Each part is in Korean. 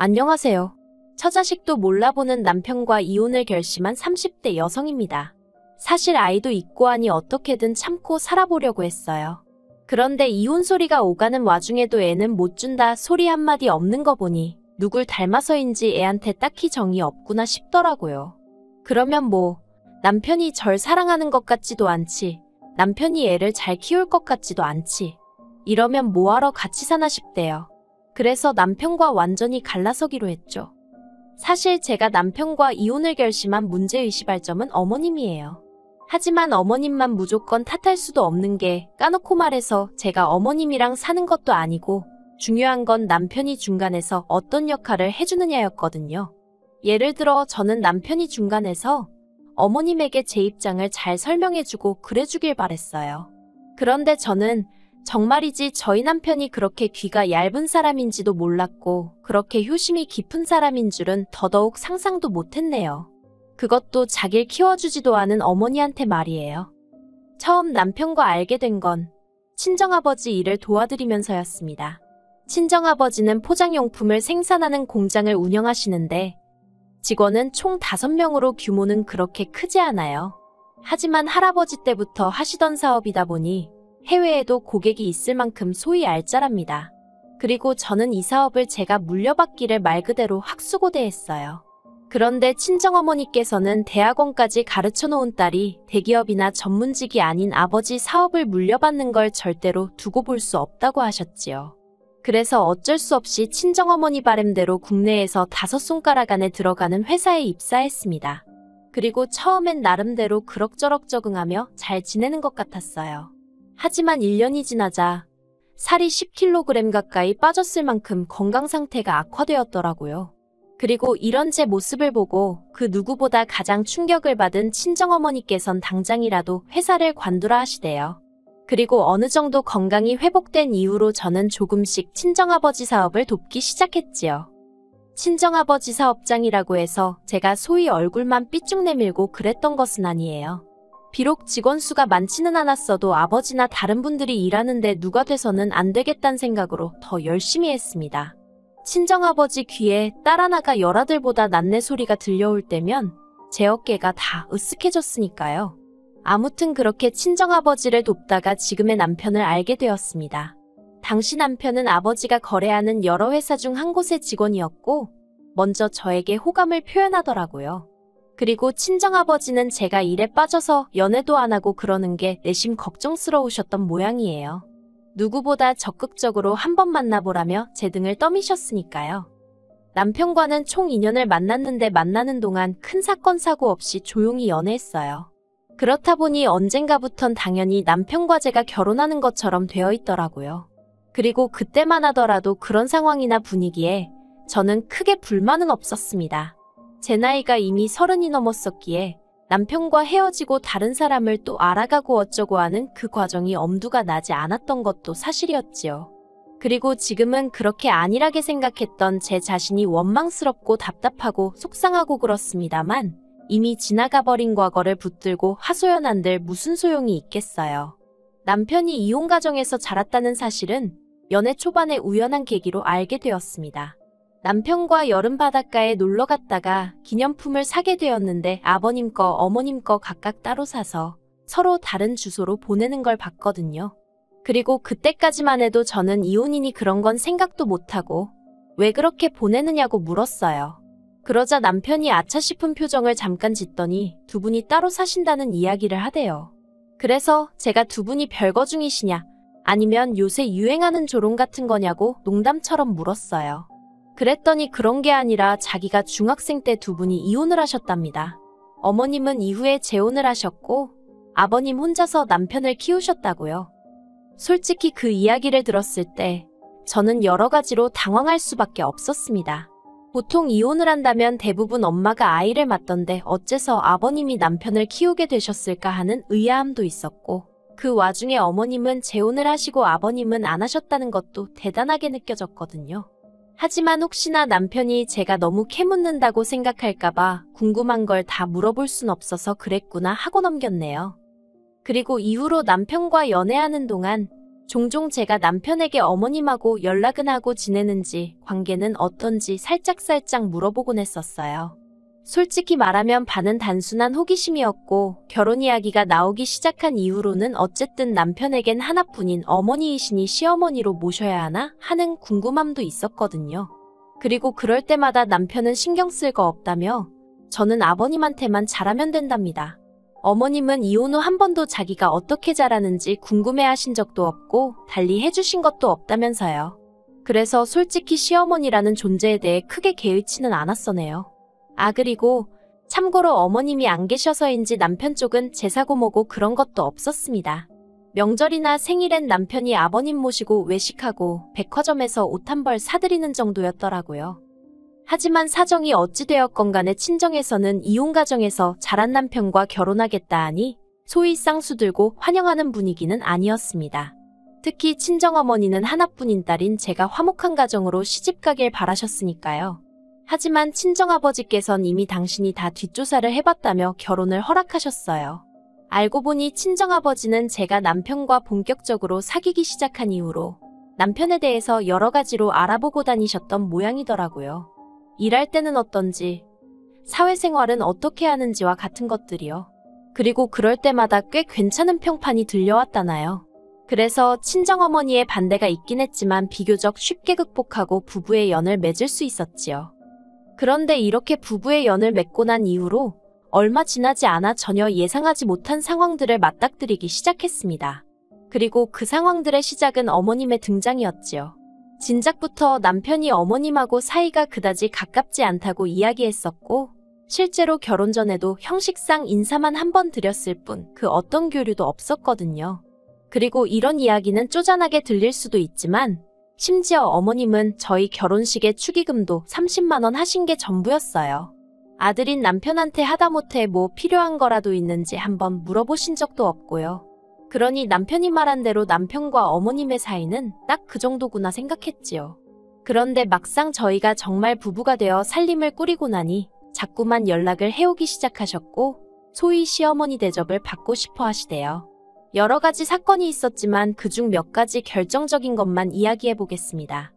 안녕하세요. 처자식도 몰라보는 남편과 이혼을 결심한 30대 여성입니다. 사실 아이도 있고 하니 어떻게든 참고 살아보려고 했어요. 그런데 이혼 소리가 오가는 와중에도 애는 못 준다 소리 한마디 없는 거 보니 누굴 닮아서인지 애한테 딱히 정이 없구나 싶더라고요. 그러면 뭐 남편이 절 사랑하는 것 같지도 않지, 남편이 애를 잘 키울 것 같지도 않지, 이러면 뭐하러 같이 사나 싶대요. 그래서 남편과 완전히 갈라서기로 했죠. 사실 제가 남편과 이혼을 결심한 문제의식발점은 어머님이에요. 하지만 어머님만 무조건 탓할 수도 없는 게, 까놓고 말해서 제가 어머님이랑 사는 것도 아니고 중요한 건 남편이 중간에서 어떤 역할을 해주느냐였거든요. 예를 들어 저는 남편이 중간에서 어머님에게 제 입장을 잘 설명해주고 그래주길 바랬어요. 그런데 저는 정말이지 저희 남편이 그렇게 귀가 얇은 사람인지도 몰랐고 그렇게 효심이 깊은 사람인 줄은 더더욱 상상도 못했네요. 그것도 자기를 키워주지도 않은 어머니한테 말이에요. 처음 남편과 알게 된 건 친정아버지 일을 도와드리면서였습니다. 친정아버지는 포장용품을 생산하는 공장을 운영하시는데 직원은 총 5명으로 규모는 그렇게 크지 않아요. 하지만 할아버지 때부터 하시던 사업이다 보니 해외에도 고객이 있을 만큼 소위 알짜랍니다. 그리고 저는 이 사업을 제가 물려받기를 말 그대로 학수고대했어요. 그런데 친정어머니께서는 대학원까지 가르쳐 놓은 딸이 대기업이나 전문직이 아닌 아버지 사업을 물려받는 걸 절대로 두고 볼 수 없다고 하셨지요. 그래서 어쩔 수 없이 친정어머니 바람대로 국내에서 5손가락 안에 들어가는 회사에 입사했습니다. 그리고 처음엔 나름대로 그럭저럭 적응하며 잘 지내는 것 같았어요. 하지만 1년이 지나자 살이 10kg 가까이 빠졌을 만큼 건강 상태가 악화되었더라고요. 그리고 이런 제 모습을 보고 그 누구보다 가장 충격을 받은 친정어머니께선 당장이라도 회사를 관두라 하시대요. 그리고 어느 정도 건강이 회복된 이후로 저는 조금씩 친정아버지 사업을 돕기 시작했지요. 친정아버지 사업장이라고 해서 제가 소위 얼굴만 삐쭉 내밀고 그랬던 것은 아니에요. 비록 직원 수가 많지는 않았어도 아버지나 다른 분들이 일하는데 누가 돼서는 안 되겠다는 생각으로 더 열심히 했습니다. 친정아버지 귀에 딸 하나가 열아들보다 낫네 소리가 들려올 때면 제 어깨가 다 으쓱해졌으니까요. 아무튼 그렇게 친정아버지를 돕다가 지금의 남편을 알게 되었습니다. 당시 남편은 아버지가 거래하는 여러 회사 중 한 곳의 직원이었고 먼저 저에게 호감을 표현하더라고요. 그리고 친정아버지는 제가 일에 빠져서 연애도 안 하고 그러는 게 내심 걱정스러우셨던 모양이에요. 누구보다 적극적으로 한번 만나보라며 제 등을 떠미셨으니까요. 남편과는 총 2년을 만났는데 만나는 동안 큰 사건 사고 없이 조용히 연애했어요. 그렇다 보니 언젠가부턴 당연히 남편과 제가 결혼하는 것처럼 되어 있더라고요. 그리고 그때만 하더라도 그런 상황이나 분위기에 저는 크게 불만은 없었습니다. 제 나이가 이미 30이 넘었었기에 남편과 헤어지고 다른 사람을 또 알아가고 어쩌고 하는 그 과정이 엄두가 나지 않았던 것도 사실이었지요. 그리고 지금은 그렇게 안일하게 생각했던 제 자신이 원망스럽고 답답하고 속상하고 그렇습니다만 이미 지나가버린 과거를 붙들고 하소연한들 무슨 소용이 있겠어요. 남편이 이혼 가정에서 자랐다는 사실은 연애 초반의 우연한 계기로 알게 되었습니다. 남편과 여름 바닷가에 놀러 갔다가 기념품을 사게 되었는데 아버님 거, 어머님 거 각각 따로 사서 서로 다른 주소로 보내는 걸 봤거든요. 그리고 그때까지만 해도 저는 이혼이니 그런 건 생각도 못하고 왜 그렇게 보내느냐고 물었어요. 그러자 남편이 아차 싶은 표정을 잠깐 짓더니 두 분이 따로 사신다는 이야기를 하대요. 그래서 제가 두 분이 별거 중이시냐 아니면 요새 유행하는 조롱 같은 거냐고 농담처럼 물었어요. 그랬더니 그런 게 아니라 자기가 중학생 때 두 분이 이혼을 하셨답니다. 어머님은 이후에 재혼을 하셨고 아버님 혼자서 남편을 키우셨다고요. 솔직히 그 이야기를 들었을 때 저는 여러 가지로 당황할 수밖에 없었습니다. 보통 이혼을 한다면 대부분 엄마가 아이를 맡던데 어째서 아버님이 남편을 키우게 되셨을까 하는 의아함도 있었고 그 와중에 어머님은 재혼을 하시고 아버님은 안 하셨다는 것도 대단하게 느껴졌거든요. 하지만 혹시나 남편이 제가 너무 캐묻는다고 생각할까봐 궁금한 걸 다 물어볼 순 없어서 그랬구나 하고 넘겼네요. 그리고 이후로 남편과 연애하는 동안 종종 제가 남편에게 어머님하고 연락은 하고 지내는지, 관계는 어떤지 살짝살짝 물어보곤 했었어요. 솔직히 말하면 반은 단순한 호기심이었고, 결혼 이야기가 나오기 시작한 이후로는 어쨌든 남편에겐 하나뿐인 어머니이시니 시어머니로 모셔야 하나 하는 궁금함도 있었거든요. 그리고 그럴 때마다 남편은 신경 쓸 거 없다며 저는 아버님한테만 잘하면 된답니다. 어머님은 이혼 후 한 번도 자기가 어떻게 자라는지 궁금해하신 적도 없고 달리 해주신 것도 없다면서요. 그래서 솔직히 시어머니라는 존재에 대해 크게 개의치는 않았어네요. 그리고 참고로 어머님이 안 계셔서인지 남편 쪽은 제사고 뭐고 그런 것도 없었습니다. 명절이나 생일엔 남편이 아버님 모시고 외식하고 백화점에서 옷 한 벌 사드리는 정도였더라고요. 하지만 사정이 어찌 되었건 간에 친정에서는 이혼 가정에서 자란 남편과 결혼하겠다 하니 소위 쌍수 들고 환영하는 분위기는 아니었습니다. 특히 친정어머니는 하나뿐인 딸인 제가 화목한 가정으로 시집가길 바라셨으니까요. 하지만 친정아버지께선 이미 당신이 다 뒷조사를 해봤다며 결혼을 허락하셨어요. 알고 보니 친정아버지는 제가 남편과 본격적으로 사귀기 시작한 이후로 남편에 대해서 여러 가지로 알아보고 다니셨던 모양이더라고요. 일할 때는 어떤지, 사회생활은 어떻게 하는지와 같은 것들이요. 그리고 그럴 때마다 꽤 괜찮은 평판이 들려왔다나요. 그래서 친정어머니의 반대가 있긴 했지만 비교적 쉽게 극복하고 부부의 연을 맺을 수 있었지요. 그런데 이렇게 부부의 연을 맺고 난 이후로 얼마 지나지 않아 전혀 예상하지 못한 상황들을 맞닥뜨리기 시작했습니다. 그리고 그 상황들의 시작은 어머님의 등장이었지요. 진작부터 남편이 어머님하고 사이가 그다지 가깝지 않다고 이야기했었고 실제로 결혼 전에도 형식상 인사만 한 번 드렸을 뿐 그 어떤 교류도 없었거든요. 그리고 이런 이야기는 쪼잔하게 들릴 수도 있지만 심지어 어머님은 저희 결혼식에 축의금도 30만 원 하신 게 전부였어요. 아들인 남편한테 하다못해 뭐 필요한 거라도 있는지 한번 물어보신 적도 없고요. 그러니 남편이 말한 대로 남편과 어머님의 사이는 딱 그 정도구나 생각했지요. 그런데 막상 저희가 정말 부부가 되어 살림을 꾸리고 나니 자꾸만 연락을 해오기 시작하셨고 소위 시어머니 대접을 받고 싶어 하시대요. 여러 가지 사건이 있었지만 그중 몇 가지 결정적인 것만 이야기해 보겠습니다.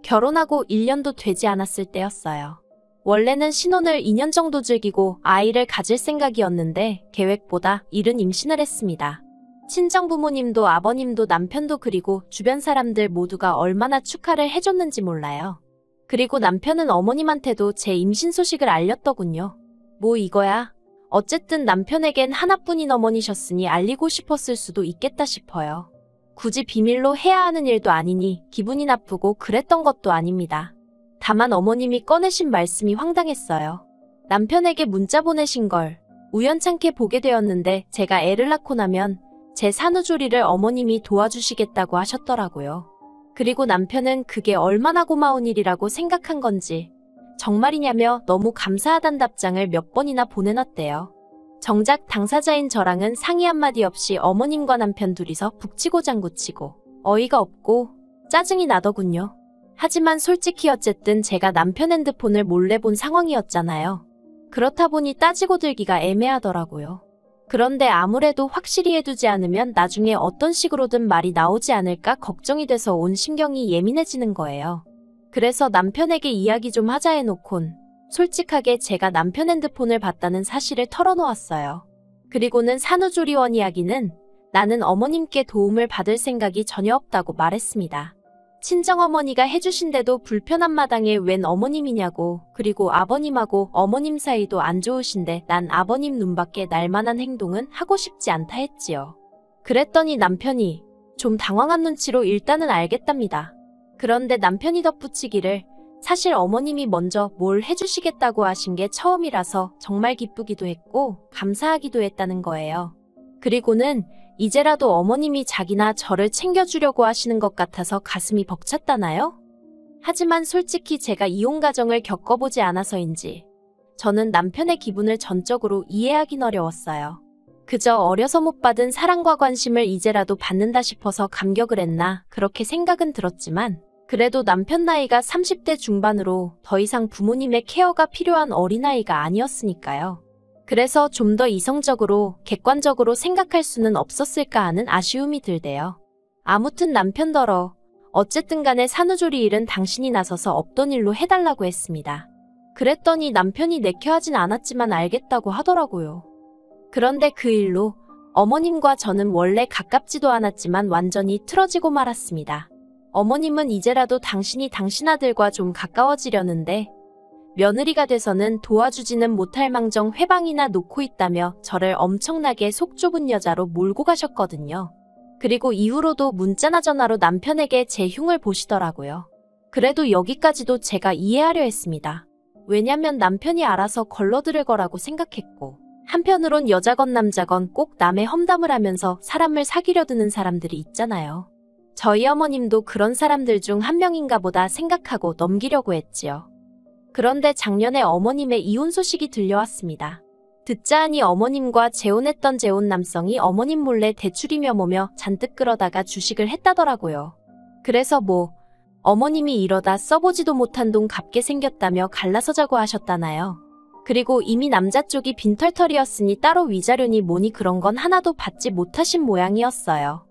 결혼하고 1년도 되지 않았을 때였어요. 원래는 신혼을 2년 정도 즐기고 아이를 가질 생각이었는데 계획보다 이른 임신을 했습니다. 친정 부모님도 아버님도 남편도 그리고 주변 사람들 모두가 얼마나 축하를 해줬는지 몰라요. 그리고 남편은 어머님한테도 제 임신 소식을 알렸더군요. 뭐 이거야? 어쨌든 남편에겐 하나뿐인 어머니셨으니 알리고 싶었을 수도 있겠다 싶어요. 굳이 비밀로 해야 하는 일도 아니니 기분이 나쁘고 그랬던 것도 아닙니다. 다만 어머님이 꺼내신 말씀이 황당했어요. 남편에게 문자 보내신 걸 우연찮게 보게 되었는데 제가 애를 낳고 나면 제 산후조리를 어머님이 도와주시겠다고 하셨더라고요. 그리고 남편은 그게 얼마나 고마운 일이라고 생각한 건지 정말이냐며 너무 감사하단 답장을 몇 번이나 보내놨대요. 정작 당사자인 저랑은 상의 한마디 없이 어머님과 남편 둘이서 북치고 장구치고 어이가 없고 짜증이 나더군요. 하지만 솔직히 어쨌든 제가 남편 핸드폰을 몰래 본 상황이었잖아요. 그렇다 보니 따지고 들기가 애매하더라고요. 그런데 아무래도 확실히 해두지 않으면 나중에 어떤 식으로든 말이 나오지 않을까 걱정이 돼서 온 신경이 예민해지는 거예요. 그래서 남편에게 이야기 좀 하자 해놓곤 솔직하게 제가 남편 핸드폰을 봤다는 사실을 털어놓았어요. 그리고는 산후조리원 이야기는 나는 어머님께 도움을 받을 생각이 전혀 없다고 말했습니다. 친정어머니가 해주신데도 불편한 마당에 웬 어머님이냐고, 그리고 아버님하고 어머님 사이도 안 좋으신데 난 아버님 눈밖에 날만한 행동은 하고 싶지 않다 했지요. 그랬더니 남편이 좀 당황한 눈치로 일단은 알겠답니다. 그런데 남편이 덧붙이기를 사실 어머님이 먼저 뭘 해주시겠다고 하신 게 처음이라서 정말 기쁘기도 했고 감사하기도 했다는 거예요. 그리고는 이제라도 어머님이 자기나 저를 챙겨주려고 하시는 것 같아서 가슴이 벅찼다나요? 하지만 솔직히 제가 이혼 가정을 겪어보지 않아서인지 저는 남편의 기분을 전적으로 이해하긴 어려웠어요. 그저 어려서 못 받은 사랑과 관심을 이제라도 받는다 싶어서 감격을 했나 그렇게 생각은 들었지만 그래도 남편 나이가 30대 중반으로 더 이상 부모님의 케어가 필요한 어린아이가 아니었으니까요. 그래서 좀 더 이성적으로 객관적으로 생각할 수는 없었을까 하는 아쉬움이 들대요. 아무튼 남편더러 어쨌든 간에 산후조리 일은 당신이 나서서 없던 일로 해달라고 했습니다. 그랬더니 남편이 내켜하진 않았지만 알겠다고 하더라고요. 그런데 그 일로 어머님과 저는 원래 가깝지도 않았지만 완전히 틀어지고 말았습니다. 어머님은 이제라도 당신이 당신 아들과 좀 가까워지려는데 며느리가 돼서는 도와주지는 못할 망정 회방이나 놓고 있다며 저를 엄청나게 속 좁은 여자로 몰고 가셨거든요. 그리고 이후로도 문자나 전화로 남편에게 제 흉을 보시더라고요. 그래도 여기까지도 제가 이해하려 했습니다. 왜냐면 남편이 알아서 걸러들을 거라고 생각했고, 한편으론 여자건 남자건 꼭 남의 험담을 하면서 사람을 사귀려 드는 사람들이 있잖아요. 저희 어머님도 그런 사람들 중 한 명인가 보다 생각하고 넘기려고 했지요. 그런데 작년에 어머님의 이혼 소식이 들려왔습니다. 듣자 하니 어머님과 재혼했던 재혼 남성이 어머님 몰래 대출이며 뭐며 잔뜩 끌어다가 주식을 했다더라고요. 그래서 어머님이 이러다 써보지도 못한 돈 갚게 생겼다며 갈라서자고 하셨다나요. 그리고 이미 남자 쪽이 빈털털이었으니 따로 위자료니 뭐니 그런 건 하나도 받지 못하신 모양이었어요.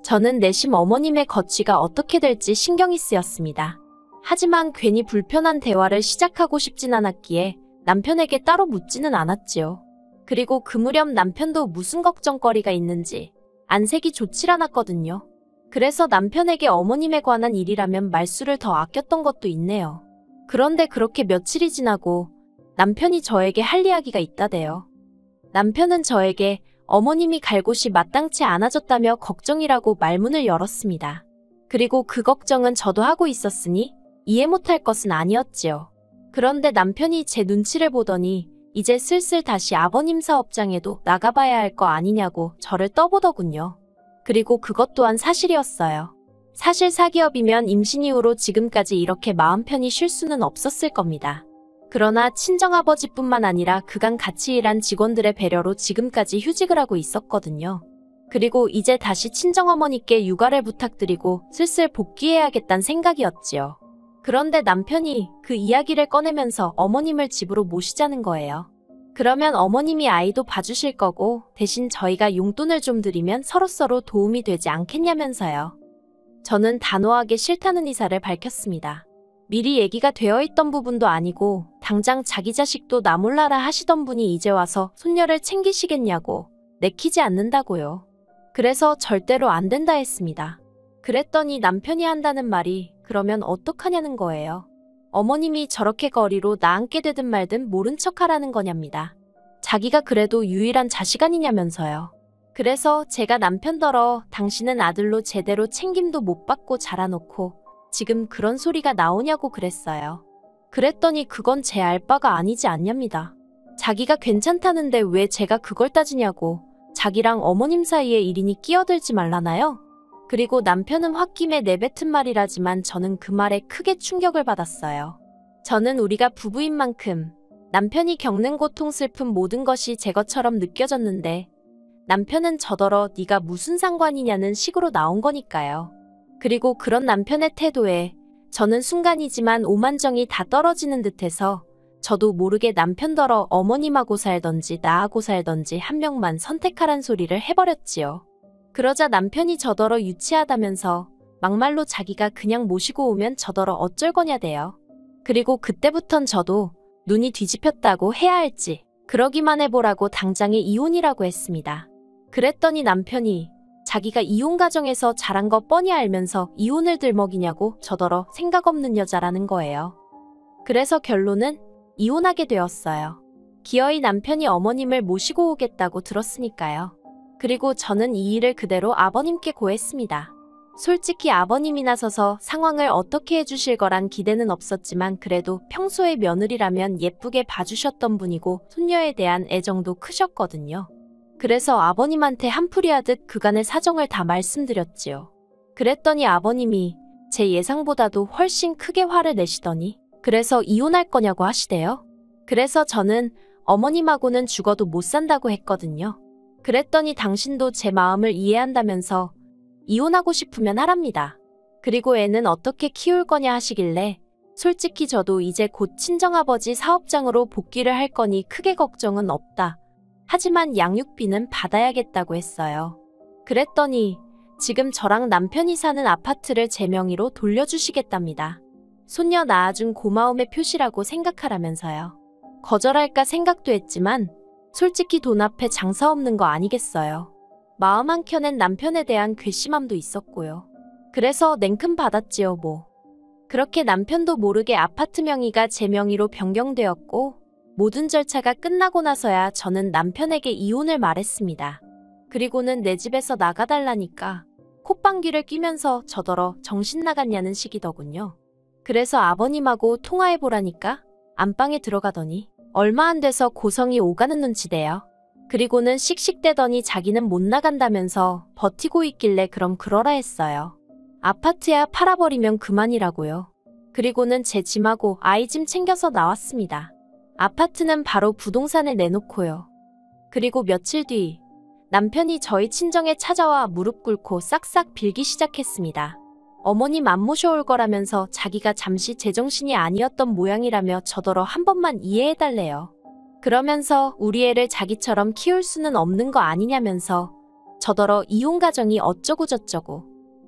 저는 내심 어머님의 거취가 어떻게 될지 신경이 쓰였습니다. 하지만 괜히 불편한 대화를 시작하고 싶진 않았기에 남편에게 따로 묻지는 않았지요. 그리고 그 무렵 남편도 무슨 걱정거리가 있는지 안색이 좋질 않았거든요. 그래서 남편에게 어머님에 관한 일이라면 말수를 더 아꼈던 것도 있네요. 그런데 그렇게 며칠이 지나고 남편이 저에게 할 이야기가 있다대요. 남편은 저에게 어머님이 갈 곳이 마땅치 않아졌다며 걱정이라고 말문을 열었습니다. 그리고 그 걱정은 저도 하고 있었으니 이해 못할 것은 아니었지요. 그런데 남편이 제 눈치를 보더니 이제 슬슬 다시 아버님 사업장에도 나가봐야 할 거 아니냐고 저를 떠보더군요. 그리고 그것 또한 사실이었어요. 사실 사기업이면 임신 이후로 지금까지 이렇게 마음 편히 쉴 수는 없었을 겁니다. 그러나 친정아버지뿐만 아니라 그간 같이 일한 직원들의 배려로 지금까지 휴직을 하고 있었거든요. 그리고 이제 다시 친정어머니께 육아를 부탁드리고 슬슬 복귀해야겠다는 생각이었지요. 그런데 남편이 그 이야기를 꺼내면서 어머님을 집으로 모시자는 거예요. 그러면 어머님이 아이도 봐주실 거고 대신 저희가 용돈을 좀 드리면 서로서로 도움이 되지 않겠냐면서요. 저는 단호하게 싫다는 의사를 밝혔습니다. 미리 얘기가 되어 있던 부분도 아니고 당장 자기 자식도 나 몰라라 하시던 분이 이제 와서 손녀를 챙기시겠냐고 내키지 않는다고요. 그래서 절대로 안 된다 했습니다. 그랬더니 남편이 한다는 말이 그러면 어떡하냐는 거예요. 어머님이 저렇게 거리로 나 앉게 되든 말든 모른 척하라는 거냐입니다. 자기가 그래도 유일한 자식 아니냐면서요. 그래서 제가 남편더러 당신은 아들로 제대로 챙김도 못 받고 자라놓고 지금 그런 소리가 나오냐고 그랬어요. 그랬더니 그건 제 알바가 아니지 않냐입니다. 자기가 괜찮다는데 왜 제가 그걸 따지냐고 자기랑 어머님 사이에 일이니 끼어들지 말라나요? 그리고 남편은 홧김에 내뱉은 말이라지만 저는 그 말에 크게 충격을 받았어요. 저는 우리가 부부인 만큼 남편이 겪는 고통 슬픔 모든 것이 제 것처럼 느껴졌는데 남편은 저더러 네가 무슨 상관이냐는 식으로 나온 거니까요. 그리고 그런 남편의 태도에 저는 순간이지만 오만정이 다 떨어지는 듯해서 저도 모르게 남편더러 어머님하고 살던지 나하고 살던지 한 명만 선택하란 소리를 해버렸지요. 그러자 남편이 저더러 유치하다면서 막말로 자기가 그냥 모시고 오면 저더러 어쩔 거냐대요. 그리고 그때부턴 저도 눈이 뒤집혔다고 해야 할지 그러기만 해보라고 당장에 이혼이라고 했습니다. 그랬더니 남편이 자기가 이혼 가정에서 자란 거 뻔히 알면서 이혼을 들먹이냐고 저더러 생각 없는 여자라는 거예요. 그래서 결론은 이혼하게 되었어요. 기어이 남편이 어머님을 모시고 오겠다고 들었으니까요. 그리고 저는 이 일을 그대로 아버님께 고했습니다. 솔직히 아버님이 나서서 상황을 어떻게 해주실 거란 기대는 없었지만 그래도 평소에 며느리라면 예쁘게 봐주셨던 분이고 손녀에 대한 애정도 크셨거든요. 그래서 아버님한테 한풀이 하듯 그간의 사정을 다 말씀드렸지요. 그랬더니 아버님이 제 예상보다도 훨씬 크게 화를 내시더니 그래서 이혼할 거냐고 하시대요. 그래서 저는 어머님하고는 죽어도 못 산다고 했거든요. 그랬더니 당신도 제 마음을 이해한다면서 이혼하고 싶으면 하랍니다. 그리고 애는 어떻게 키울 거냐 하시길래 솔직히 저도 이제 곧 친정아버지 사업장으로 복귀를 할 거니 크게 걱정은 없다. 하지만 양육비는 받아야겠다고 했어요. 그랬더니 지금 저랑 남편이 사는 아파트를 제 명의로 돌려주시겠답니다. 손녀 낳아준 고마움의 표시라고 생각하라면서요. 거절할까 생각도 했지만 솔직히 돈 앞에 장사 없는 거 아니겠어요. 마음 한켠엔 남편에 대한 괘씸함도 있었고요. 그래서 냉큼 받았지요 뭐. 그렇게 남편도 모르게 아파트 명의가 제 명의로 변경되었고 모든 절차가 끝나고 나서야 저는 남편에게 이혼을 말했습니다. 그리고는 내 집에서 나가달라니까 콧방귀를 뀌면서 저더러 정신 나갔냐는 식이더군요. 그래서 아버님하고 통화해보라니까 안방에 들어가더니 얼마 안 돼서 고성이 오가는 눈치대요. 그리고는 씩씩대더니 자기는 못 나간다면서 버티고 있길래 그럼 그러라 했어요. 아파트야 팔아버리면 그만이라고요. 그리고는 제 짐하고 아이 짐 챙겨서 나왔습니다. 아파트는 바로 부동산에 내놓고요. 그리고 며칠 뒤 남편이 저희 친정에 찾아와 무릎 꿇고 싹싹 빌기 시작했습니다. 어머님 안 모셔올 거라면서 자기가 잠시 제정신이 아니었던 모양이라며 저더러 한 번만 이해해달래요. 그러면서 우리 애를 자기처럼 키울 수는 없는 거 아니냐면서 저더러 이혼가정이 어쩌고저쩌고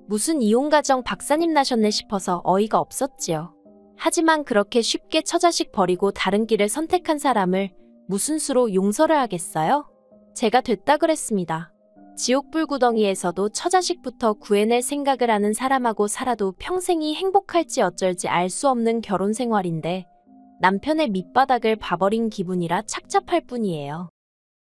무슨 이혼가정 박사님 나셨네 싶어서 어이가 없었지요. 하지만 그렇게 쉽게 처자식 버리고 다른 길을 선택한 사람을 무슨 수로 용서를 하겠어요? 제가 됐다 그랬습니다. 지옥불구덩이에서도 처자식부터 구해낼 생각을 하는 사람하고 살아도 평생이 행복할지 어쩔지 알 수 없는 결혼 생활인데 남편의 밑바닥을 봐버린 기분이라 착잡할 뿐이에요.